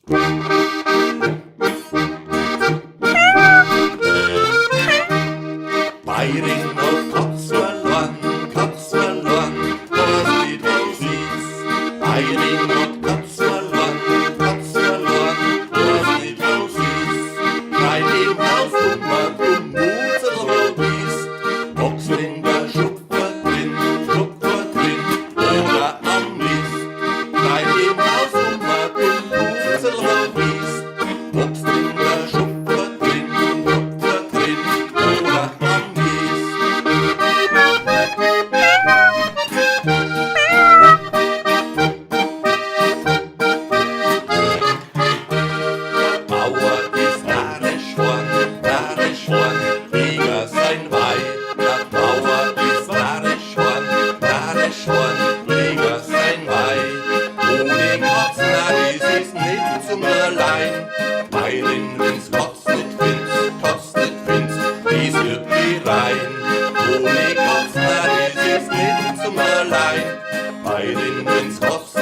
Beiring und Katz verloren, das Lied wo sie's. Beiring und Katz verloren, das Lied wo sie's. Bei dem Haus Hummer, du Mutzer, bist, box in der Schupfer drin, oder am Mist. Bei dem Haus Hummer, du Mutzer, bist, box in der Schupfer drin, oder am Mist. Bauer ist narisch worden, Liga sein Weib. Der Bauer ist narisch worden, Liga sein Weib. Ohne Katzen, das ist nicht zum Allein. Beirin, wenn's Katz nicht findest, dies wird die rein. Ohne Katzen, das ist nicht zum Allein. Beirin, wenn's Katz